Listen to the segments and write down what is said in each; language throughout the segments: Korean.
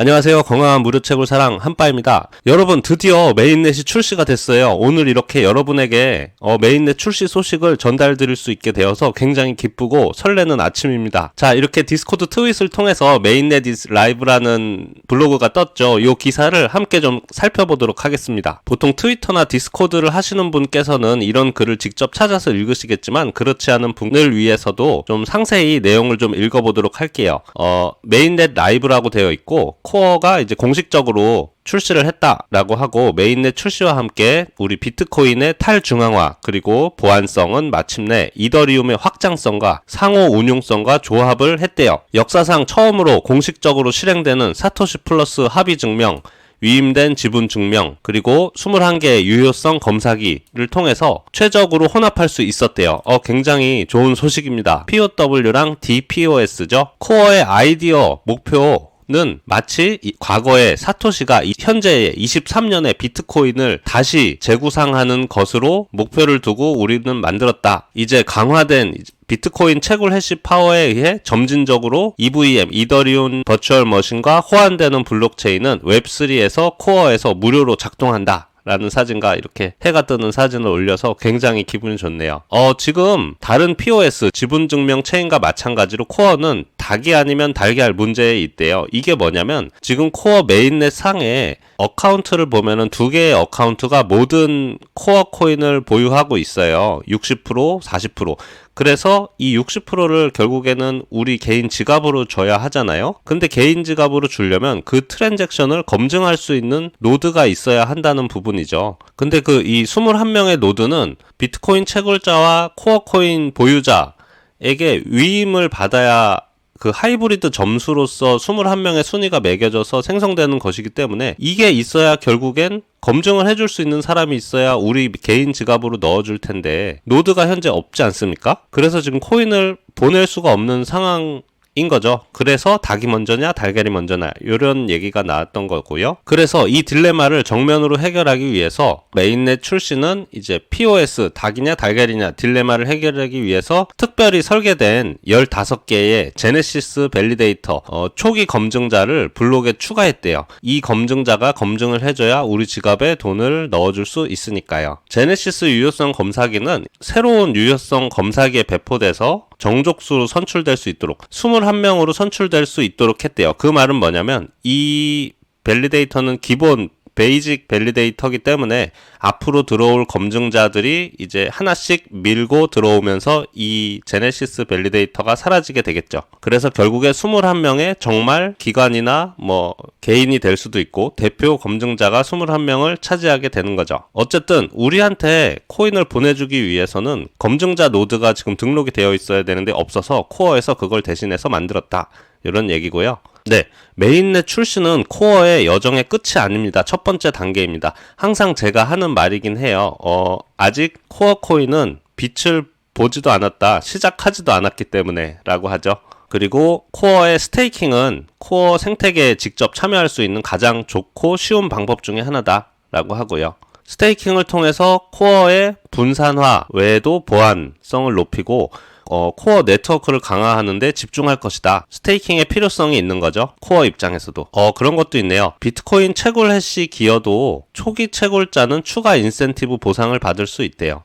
안녕하세요. 건강한 무료채굴 사랑 한빠입니다. 여러분, 드디어 메인넷이 출시가 됐어요. 오늘 이렇게 여러분에게 메인넷 출시 소식을 전달드릴 수 있게 되어서 굉장히 기쁘고 설레는 아침입니다. 자, 이렇게 디스코드 트윗을 통해서 메인넷 is live라는 블로그가 떴죠. 이 기사를 함께 좀 살펴보도록 하겠습니다. 보통 트위터나 디스코드를 하시는 분께서는 이런 글을 직접 찾아서 읽으시겠지만 그렇지 않은 분을 위해서도 좀 상세히 내용을 좀 읽어보도록 할게요. 메인넷 라이브라고 되어 있고 코어가 이제 공식적으로 출시를 했다라고 하고, 메인넷 출시와 함께 우리 비트코인의 탈중앙화 그리고 보안성은 마침내 이더리움의 확장성과 상호 운용성과 조합을 했대요. 역사상 처음으로 공식적으로 실행되는 사토시 플러스 합의 증명, 위임된 지분 증명, 그리고 21개의 유효성 검사기를 통해서 최적으로 혼합할 수 있었대요. 굉장히 좋은 소식입니다. POW랑 DPoS죠. 코어의 아이디어, 목표는 마치 과거에 사토시가 현재의 23년의 비트코인을 다시 재구상하는 것으로 목표를 두고 우리는 만들었다. 이제 강화된 비트코인 채굴 해시 파워에 의해 점진적으로 EVM, 이더리움 버추얼 머신과 호환되는 블록체인은 웹3에서 코어에서 무료로 작동한다. 라는 사진과 이렇게 해가 뜨는 사진을 올려서 굉장히 기분이 좋네요. 지금 다른 POS, 지분증명 체인과 마찬가지로 코어는 닭이 아니면 달걀 문제에 있대요. 이게 뭐냐면 지금 코어 메인넷 상에 어카운트를 보면은 두 개의 어카운트가 모든 코어 코인을 보유하고 있어요. 60%, 40%. 그래서 이 60%를 결국에는 우리 개인 지갑으로 줘야 하잖아요. 근데 개인 지갑으로 주려면 그 트랜잭션을 검증할 수 있는 노드가 있어야 한다는 부분이죠. 근데 이 21명의 노드는 비트코인 채굴자와 코어 코인 보유자에게 위임을 받아야 그 하이브리드 점수로서 21명의 순위가 매겨져서 생성되는 것이기 때문에 이게 있어야 결국엔 검증을 해줄 수 있는 사람이 있어야 우리 개인 지갑으로 넣어줄 텐데 노드가 현재 없지 않습니까? 그래서 지금 코인을 보낼 수가 없는 상황인 거죠. 그래서 닭이 먼저냐 달걀이 먼저냐 이런 얘기가 나왔던 거고요. 그래서 이 딜레마를 정면으로 해결하기 위해서 메인넷 출시는 이제 POS 닭이냐 달걀이냐 딜레마를 해결하기 위해서 특별히 설계된 15개의 제네시스 밸리데이터 초기 검증자를 블록에 추가했대요. 이 검증자가 검증을 해줘야 우리 지갑에 돈을 넣어줄 수 있으니까요. 제네시스 유효성 검사기는 새로운 유효성 검사기에 배포돼서 정족수로 선출될 수 있도록 21명으로 선출될 수 있도록 했대요. 그 말은 뭐냐면 이 밸리데이터는 기본 베이직 밸리데이터기 때문에 앞으로 들어올 검증자들이 이제 하나씩 밀고 들어오면서 이 제네시스 밸리데이터가 사라지게 되겠죠. 그래서 결국에 21명의 정말 기관이나 개인이 될 수도 있고 대표 검증자가 21명을 차지하게 되는 거죠. 어쨌든 우리한테 코인을 보내주기 위해서는 검증자 노드가 지금 등록이 되어 있어야 되는데 없어서 코어에서 그걸 대신해서 만들었다. 이런 얘기고요. 네, 메인넷 출시는 코어의 여정의 끝이 아닙니다. 첫 번째 단계입니다. 항상 제가 하는 말이긴 해요. 아직 코어 코인은 빛을 보지도 않았다, 시작하지도 않았기 때문에 라고 하죠. 그리고 코어의 스테이킹은 코어 생태계에 직접 참여할 수 있는 가장 좋고 쉬운 방법 중에 하나다 라고 하고요. 스테이킹을 통해서 코어의 분산화 외에도 보안성을 높이고 코어 네트워크를 강화하는데 집중할 것이다. 스테이킹의 필요성이 있는 거죠. 코어 입장에서도. 그런 것도 있네요. 비트코인 채굴 해시 기여도 초기 채굴자는 추가 인센티브 보상을 받을 수 있대요.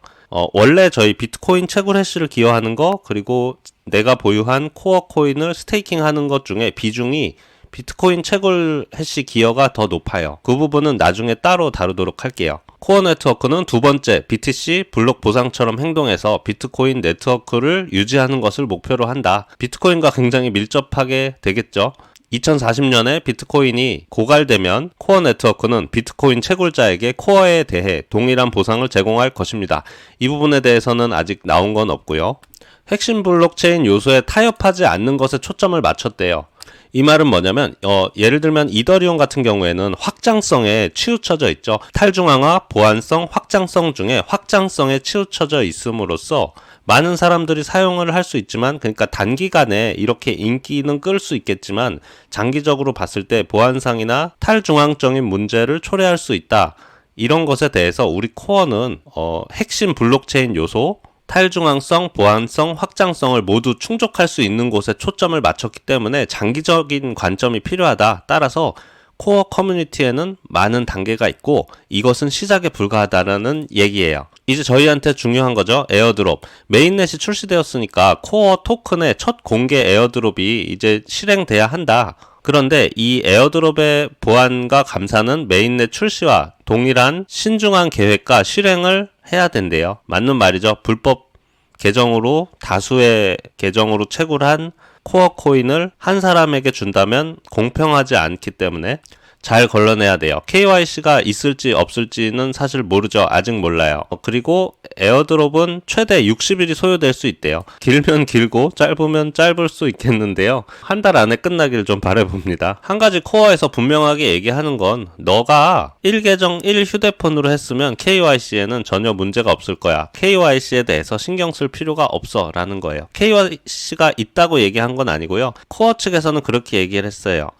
원래 저희 비트코인 채굴 해시를 기여하는 거 그리고 내가 보유한 코어 코인을 스테이킹 하는 것 중에 비중이 비트코인 채굴 해시 기여가 더 높아요. 그 부분은 나중에 따로 다루도록 할게요. 코어 네트워크는 두 번째 BTC 블록 보상처럼 행동해서 비트코인 네트워크를 유지하는 것을 목표로 한다. 비트코인과 굉장히 밀접하게 되겠죠. 2040년에 비트코인이 고갈되면 코어 네트워크는 비트코인 채굴자에게 코어에 대해 동일한 보상을 제공할 것입니다. 이 부분에 대해서는 아직 나온 건 없고요. 핵심 블록체인 요소에 타협하지 않는 것에 초점을 맞췄대요. 이 말은 뭐냐면 예를 들면 이더리움 같은 경우에는 확장성에 치우쳐져 있죠. 탈중앙화, 보안성, 확장성 중에 확장성에 치우쳐져 있음으로써 많은 사람들이 사용을 할 수 있지만, 그러니까 단기간에 이렇게 인기는 끌 수 있겠지만 장기적으로 봤을 때 보안상이나 탈중앙적인 문제를 초래할 수 있다. 이런 것에 대해서 우리 코어는 핵심 블록체인 요소 탈중앙성, 보안성, 확장성을 모두 충족할 수 있는 곳에 초점을 맞췄기 때문에 장기적인 관점이 필요하다. 따라서 코어 커뮤니티에는 많은 단계가 있고 이것은 시작에 불과하다라는 얘기예요. 이제 저희한테 중요한 거죠. 에어드롭. 메인넷이 출시되었으니까 코어 토큰의 첫 공개 에어드롭이 이제 실행돼야 한다. 그런데 이 에어드롭의 보안과 감사는 메인넷 출시와 동일한 신중한 계획과 실행을 해야 된대요. 맞는 말이죠. 불법 계정으로 다수의 계정으로 채굴한 코어 코인을 한 사람에게 준다면 공평하지 않기 때문에 잘 걸러내야 돼요. KYC가 있을지 없을지는 사실 모르죠. 아직 몰라요. 그리고 에어드롭은 최대 60일이 소요될 수 있대요. 길면 길고 짧으면 짧을 수 있겠는데요. 한 달 안에 끝나길 좀 바라봅니다. 한 가지 코어에서 분명하게 얘기하는 건 너가 1계정 1휴대폰으로 했으면 KYC에는 전혀 문제가 없을 거야. KYC에 대해서 신경 쓸 필요가 없어 라는 거예요. KYC가 있다고 얘기한 건 아니고요. 코어 측에서는 그렇게 얘기를 했어요.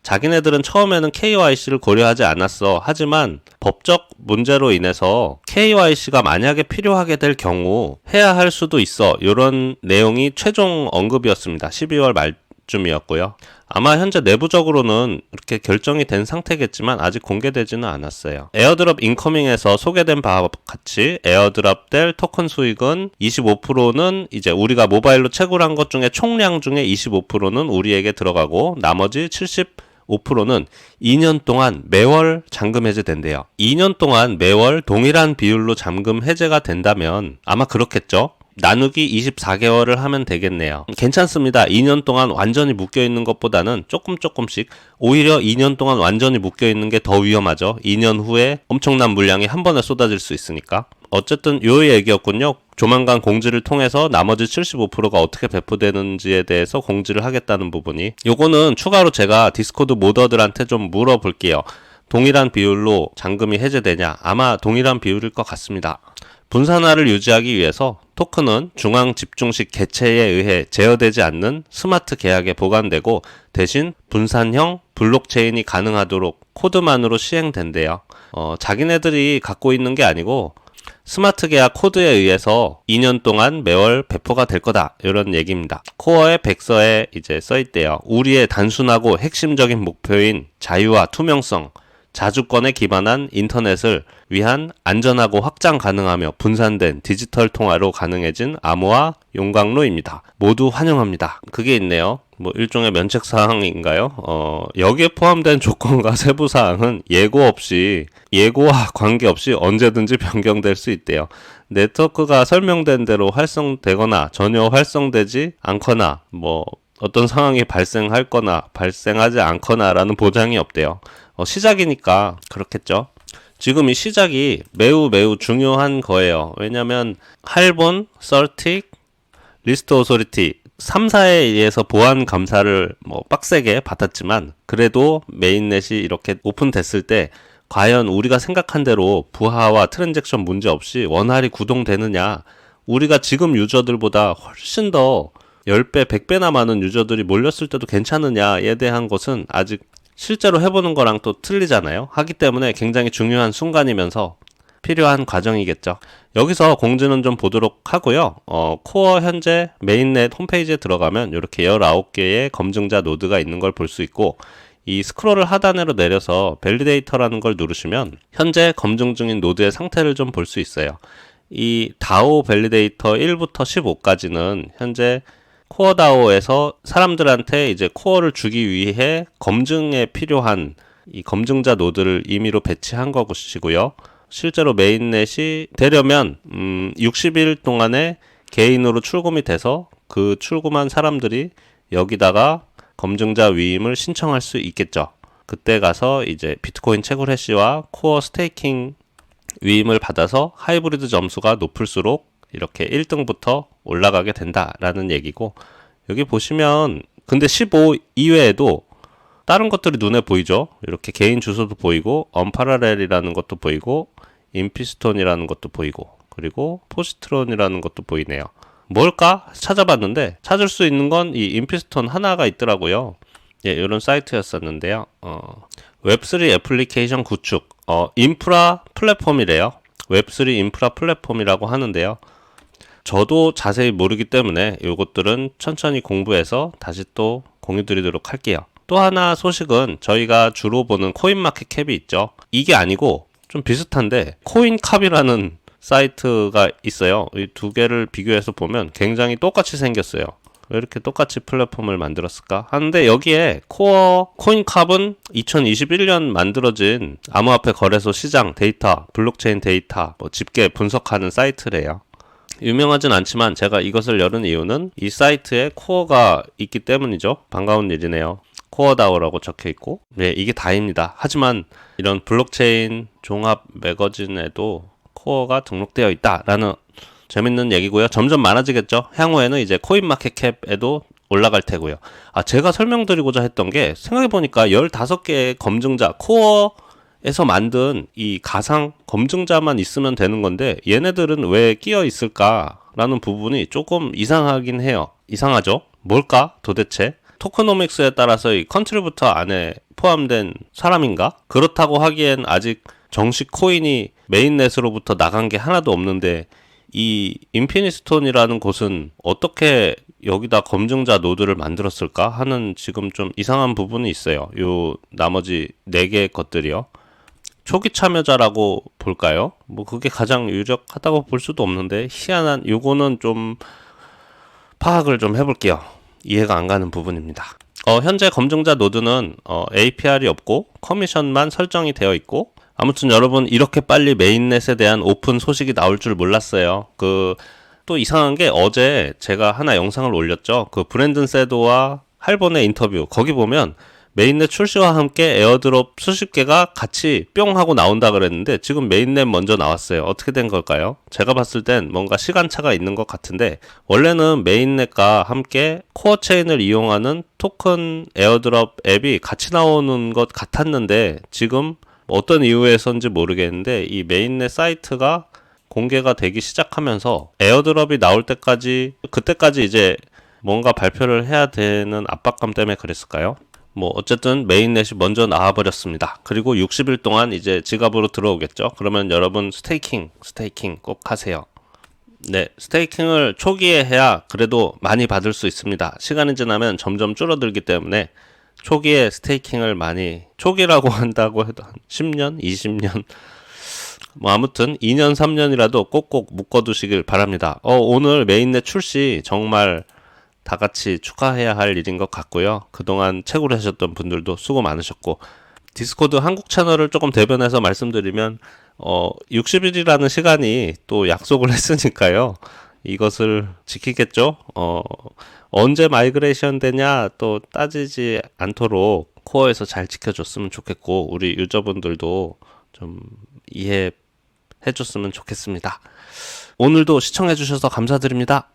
자기네들은 처음에는 KYC를 고려하지 않았어. 하지만 법적 문제로 인해서 KYC가 만약에 필요하게 될 경우 해야 할 수도 있어. 이런 내용이 최종 언급이었습니다. 12월 말쯤이었고요. 아마 현재 내부적으로는 이렇게 결정이 된 상태겠지만 아직 공개되지는 않았어요. 에어드롭 인커밍에서 소개된 바와 같이 에어드롭 될 토큰 수익은 25%는 이제 우리가 모바일로 채굴한 것 중에 총량 중에 25%는 우리에게 들어가고 나머지 5%는 2년 동안 매월 잠금 해제된대요. 2년 동안 매월 동일한 비율로 잠금 해제가 된다면 아마 그렇겠죠? 나누기 24개월을 하면 되겠네요. 괜찮습니다. 2년 동안 완전히 묶여있는 것보다는 조금씩 오히려 2년 동안 완전히 묶여있는 게 더 위험하죠. 2년 후에 엄청난 물량이 한 번에 쏟아질 수 있으니까. 어쨌든 요 얘기였군요. 조만간 공지를 통해서 나머지 75%가 어떻게 배포되는지에 대해서 공지를 하겠다는 부분이. 요거는 추가로 제가 디스코드 모더들한테 좀 물어볼게요. 동일한 비율로 잠금이 해제되냐? 아마 동일한 비율일 것 같습니다. 분산화를 유지하기 위해서 토큰은 중앙 집중식 개체에 의해 제어되지 않는 스마트 계약에 보관되고 대신 분산형 블록체인이 가능하도록 코드만으로 시행된대요. 자기네들이 갖고 있는 게 아니고 스마트 계약 코드에 의해서 2년 동안 매월 배포가 될 거다. 이런 얘기입니다. 코어의 백서에 이제 써있대요. 우리의 단순하고 핵심적인 목표인 자유와 투명성, 자주권에 기반한 인터넷을 위한 안전하고 확장 가능하며 분산된 디지털 통화로 가능해진 암호화 용광로입니다. 모두 환영합니다. 그게 있네요. 뭐 일종의 면책사항인가요? 여기에 포함된 조건과 세부사항은 예고와 관계없이 언제든지 변경될 수 있대요. 네트워크가 설명된 대로 활성되거나 전혀 활성되지 않거나 어떤 상황이 발생할 거나 발생하지 않거나 라는 보장이 없대요. 시작이니까 그렇겠죠. 지금 이 시작이 매우 중요한 거예요. 왜냐면 할본, 썰틱, 리스트 오소리티 3사에 의해서 보안 감사를 빡세게 받았지만 그래도 메인넷이 이렇게 오픈됐을 때 과연 우리가 생각한 대로 부하와 트랜잭션 문제 없이 원활히 구동되느냐, 우리가 지금 유저들보다 훨씬 더 10배, 100배나 많은 유저들이 몰렸을 때도 괜찮으냐에 대한 것은 아직 실제로 해보는 거랑 또 틀리잖아요. 하기 때문에 굉장히 중요한 순간이면서 필요한 과정이겠죠. 여기서 공지는 좀 보도록 하고요. 코어 현재 메인넷 홈페이지에 들어가면 이렇게 19개의 검증자 노드가 있는 걸 볼 수 있고, 이 스크롤을 하단으로 내려서 밸리데이터라는 걸 누르시면 현재 검증 중인 노드의 상태를 좀 볼 수 있어요. 이 다오 밸리데이터 1부터 15까지는 현재 코어 다오에서 사람들한테 이제 코어를 주기 위해 검증에 필요한 이 검증자 노드를 임의로 배치한 것이고요. 실제로 메인넷이 되려면 60일 동안에 개인으로 출금이 돼서 그 출금한 사람들이 여기다가 검증자 위임을 신청할 수 있겠죠. 그때 가서 이제 비트코인 채굴 해시와 코어 스테이킹 위임을 받아서 하이브리드 점수가 높을수록 이렇게 1등부터 올라가게 된다라는 얘기고, 여기 보시면 근데 15 이외에도 다른 것들이 눈에 보이죠. 이렇게 개인 주소도 보이고 언파라렐이라는 것도 보이고 인피스톤이라는 것도 보이고 그리고 포시트론이라는 것도 보이네요. 뭘까? 찾아봤는데 찾을 수 있는 건 이 인피스톤 하나가 있더라고요. 예, 이런 사이트였었는데요. 웹3 애플리케이션 구축, 인프라 플랫폼이래요. 웹3 인프라 플랫폼이라고 하는데요. 저도 자세히 모르기 때문에 요것들은 천천히 공부해서 다시 또 공유 드리도록 할게요. 또 하나 소식은 저희가 주로 보는 코인마켓캡이 있죠. 이게 아니고 좀 비슷한데 코인캅이라는 사이트가 있어요. 이 두 개를 비교해서 보면 굉장히 똑같이 생겼어요. 왜 이렇게 똑같이 플랫폼을 만들었을까 하는데, 여기에 코어 코인캅은 2021년 만들어진 암호화폐 거래소 시장 데이터, 블록체인 데이터, 집계 분석하는 사이트래요. 유명하진 않지만 제가 이것을 열은 이유는 이 사이트에 코어가 있기 때문이죠. 반가운 일이네요. 코어다오라고 적혀 있고, 네, 이게 다입니다. 하지만 이런 블록체인 종합 매거진에도 코어가 등록되어 있다라는 재밌는 얘기고요. 점점 많아지겠죠. 향후에는 이제 코인마켓캡에도 올라갈 테고요. 제가 설명드리고자 했던 게, 생각해보니까 15개의 검증자, 코어에서 만든 이 가상 검증자만 있으면 되는 건데 얘네들은 왜 끼어 있을까라는 부분이 조금 이상하긴 해요. 이상하죠? 뭘까 도대체? 토크노믹스에 따라서 이 컨트리뷰터 안에 포함된 사람인가? 그렇다고 하기엔 아직 정식 코인이 메인넷으로부터 나간 게 하나도 없는데, 이 인피니스톤이라는 곳은 어떻게 여기다 검증자 노드를 만들었을까 하는 지금 좀 이상한 부분이 있어요. 요 나머지 4개 것들이요. 초기 참여자라고 볼까요? 뭐 그게 가장 유력하다고 볼 수도 없는데, 희한한, 요거는 좀 파악을 좀 해볼게요. 이해가 안 가는 부분입니다. 현재 검증자 노드는 APR이 없고 커미션만 설정이 되어 있고, 아무튼 여러분, 이렇게 빨리 메인넷에 대한 오픈 소식이 나올 줄 몰랐어요. 또 이상한 게, 어제 제가 하나 영상을 올렸죠. 브랜든 세도와 할본의 인터뷰. 거기 보면 메인넷 출시와 함께 에어드롭 수십 개가 같이 뿅 하고 나온다 그랬는데, 지금 메인넷 먼저 나왔어요. 어떻게 된 걸까요? 제가 봤을 땐 뭔가 시간차가 있는 것 같은데, 원래는 메인넷과 함께 코어 체인을 이용하는 토큰 에어드롭 앱이 같이 나오는 것 같았는데, 지금 어떤 이유에서인지 모르겠는데 이 메인넷 사이트가 공개가 되기 시작하면서 에어드롭이 나올 때까지, 그때까지 이제 뭔가 발표를 해야 되는 압박감 때문에 그랬을까요? 어쨌든 메인넷이 먼저 나와버렸습니다. 그리고 60일 동안 이제 지갑으로 들어오겠죠. 그러면 여러분 스테이킹 꼭 하세요. 네, 스테이킹을 초기에 해야 그래도 많이 받을 수 있습니다. 시간이 지나면 점점 줄어들기 때문에 초기에 스테이킹을 많이, 초기라고 한다고 해도 한 10년, 20년, 아무튼 2년, 3년이라도 꼭꼭 묶어두시길 바랍니다. 오늘 메인넷 출시 정말 다 같이 축하해야 할 일인 것 같고요. 그동안 채굴 하셨던 분들도 수고 많으셨고, 디스코드 한국 채널을 조금 대변해서 말씀드리면 60일이라는 시간이 또 약속을 했으니까요. 이것을 지키겠죠. 언제 마이그레이션 되냐 또 따지지 않도록 코어에서 잘 지켜줬으면 좋겠고, 우리 유저분들도 좀 이해해줬으면 좋겠습니다. 오늘도 시청해주셔서 감사드립니다.